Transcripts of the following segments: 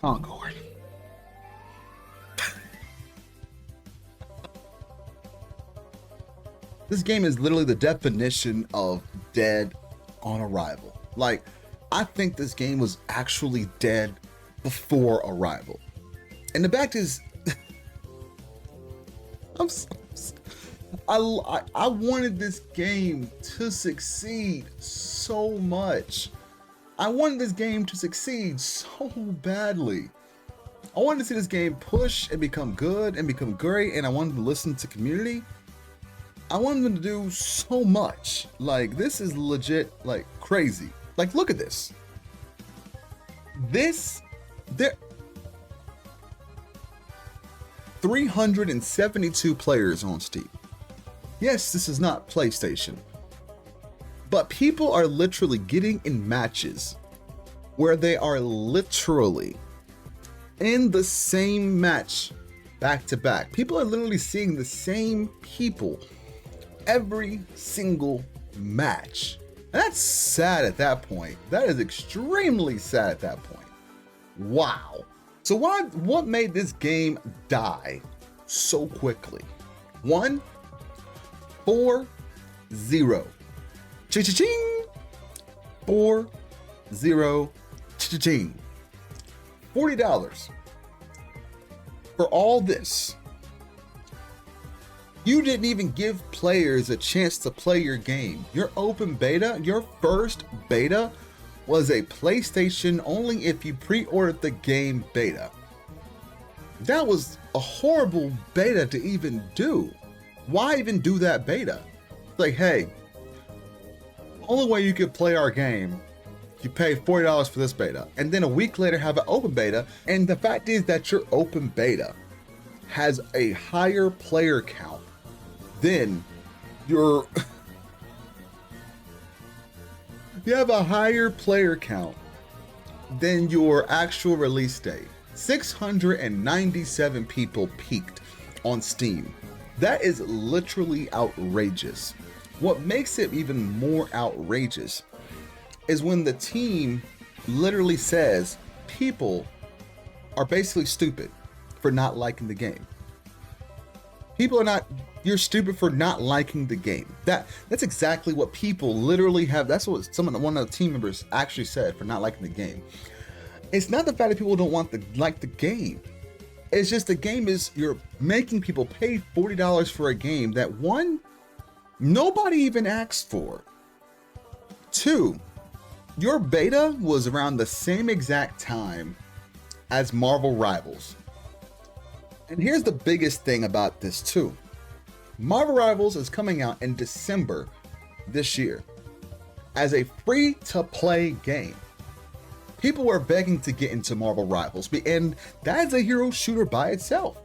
Concord. This game is literally the definition of dead on arrival. Like, I think this game was actually dead before arrival. And the fact is, I wanted this game to succeed so much. I wanted this game to succeed so badly. I wanted to see this game push and become good and become great, and I wanted to listen to community. I wanted them to do so much. Like, this is legit, like, crazy. Like, look at this. There 372 players on Steam. Yes, this is not PlayStation, but people are literally getting in matches where they are literally in the same match back to back. People are literally seeing the same people every single match. And that's sad at that point. That is extremely sad at that point. Wow. So what made this game die so quickly? 1, 4, 0. Cha-cha-ching. 4, 0. Cha-cha-ching. $40 for all this. You didn't even give players a chance to play your game. Your open beta, your first beta, was a PlayStation only if you pre-ordered the game beta. That was a horrible beta to even do. Why even do that beta? Like, hey, only way you could play our game, you pay $40 for this beta, and then a week later have an open beta, and the fact is that your open beta has a higher player count than your you have a higher player count than your actual release date. 697 people peaked on Steam. That is literally outrageous. What makes it even more outrageous is when the team literally says people are basically stupid for not liking the game. People are not, you're stupid for not liking the game. That's exactly what people literally have. That's what one of the team members actually said for not liking the game. It's not the fact that people don't want to like the game. It's just the game is, you're making people pay $40 for a game that, one, nobody even asked for. 2, your beta was around the same exact time as Marvel Rivals. And here's the biggest thing about this too. Marvel Rivals is coming out in December this year as a free-to-play game. People were begging to get into Marvel Rivals, and that is a hero shooter by itself.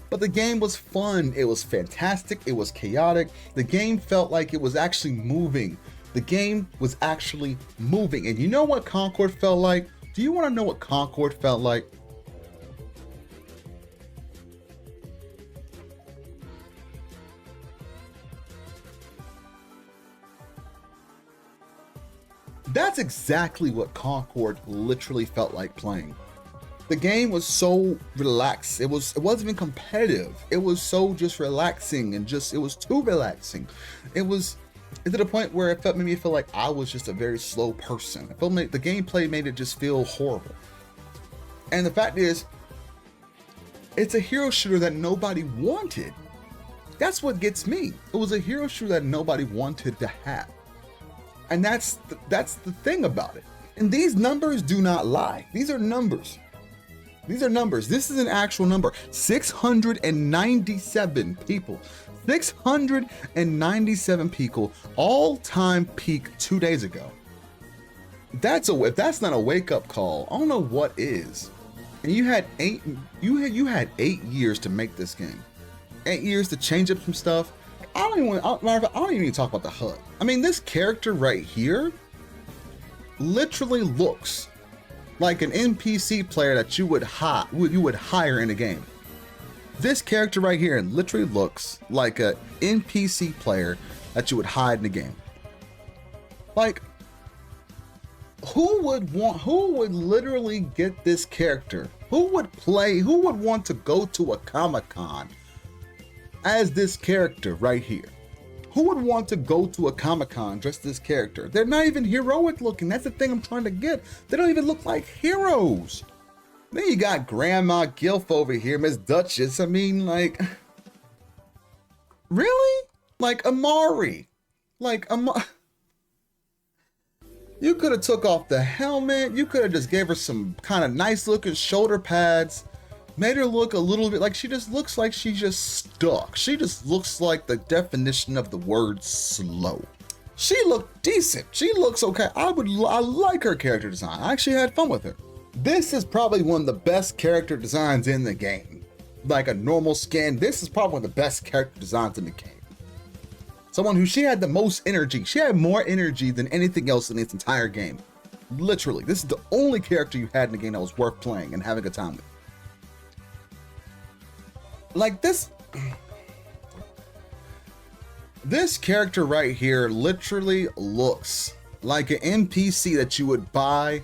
But the game was fun, it was fantastic, it was chaotic. The game felt like it was actually moving. The game was actually moving. And you know what Concord felt like? Do you want to know what Concord felt like? That's exactly what Concord literally felt like playing. The game was so relaxed. It wasn't even competitive. It was so just relaxing, and it was too relaxing. It was to the point where it made me feel like I was just a very slow person. The gameplay made it just feel horrible. And the fact is, it's a hero shooter that nobody wanted. That's what gets me. It was a hero shooter that nobody wanted to have. And that's the thing about it. And these numbers do not lie. These are numbers. These are numbers. This is an actual number. 697 people. 697 people, all-time peak 2 days ago. If that's not a wake-up call, I don't know what is. And you had 8 years to make this game. 8 years to change up some stuff. I don't even need to talk about the HUD. I mean, this character right here literally looks like an NPC player that you would hire in a game. This character right here literally looks like an NPC player that you would hide in the game. Like, who would literally get this character? Who would want to go to a Comic-Con as this character right here? Who would want to go to a Comic-Con dressed as this character? They're not even heroic looking. That's the thing I'm trying to get. They don't even look like heroes. Then you got Grandma Gilf over here, Miss Duchess. I mean, like, really? Like Amari. You could have took off the helmet. You could have just gave her some kind of nice looking shoulder pads. Made her look a little bit like she just looks like she's just stuck. She just looks like the definition of the word slow. She looked decent. She looks okay. I like her character design. I actually had fun with her. This is probably one of the best character designs in the game. Like a normal skin, this is probably one of the best character designs in the game. Someone who she had the most energy. She had more energy than anything else in this entire game. Literally, this is the only character you had in the game that was worth playing and having a time with. Like this character right here literally looks like an NPC that you would buy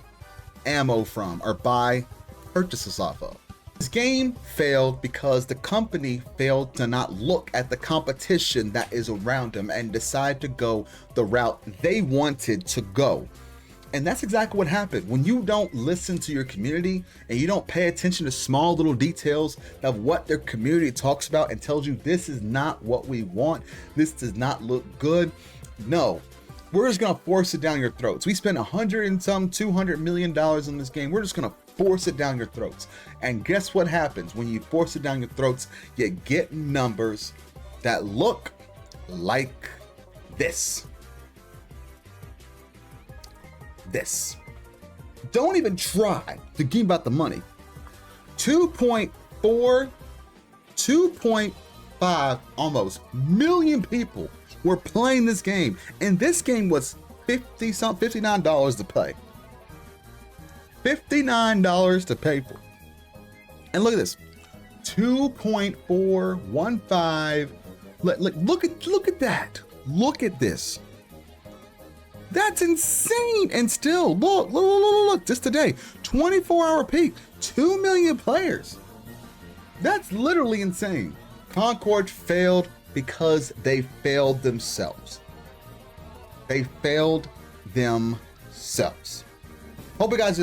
ammo from or buy purchases off of. This game failed because the company failed to not look at the competition that is around them and decide to go the route they wanted to go. And that's exactly what happened. When you don't listen to your community and you don't pay attention to small little details of what their community talks about and tells you this is not what we want, this does not look good. No, we're just gonna force it down your throats. We spent $200 million in this game. We're just gonna force it down your throats. And guess what happens when you force it down your throats? You get numbers that look like this. Don't even try to give about the money. 2.5 almost million people were playing this game, and this game was $59 to play. $59 to pay for. And look at this, 2.415. Look at that. Look at this. That's insane. And still, look, just today, 24-hour peak, 2 million players. That's literally insane. Concord failed because they failed themselves. They failed themselves. Hope you guys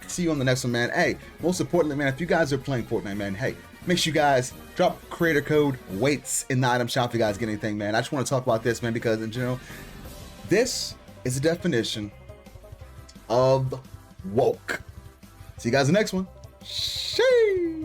see you on the next one, man. Hey, most importantly, man, if you guys are playing Fortnite, man, hey, make sure you guys drop creator code WAITS in the item shop if you guys get anything, man. I just want to talk about this, man, because in general, this is the definition of woke. See you guys in the next one. Sheesh.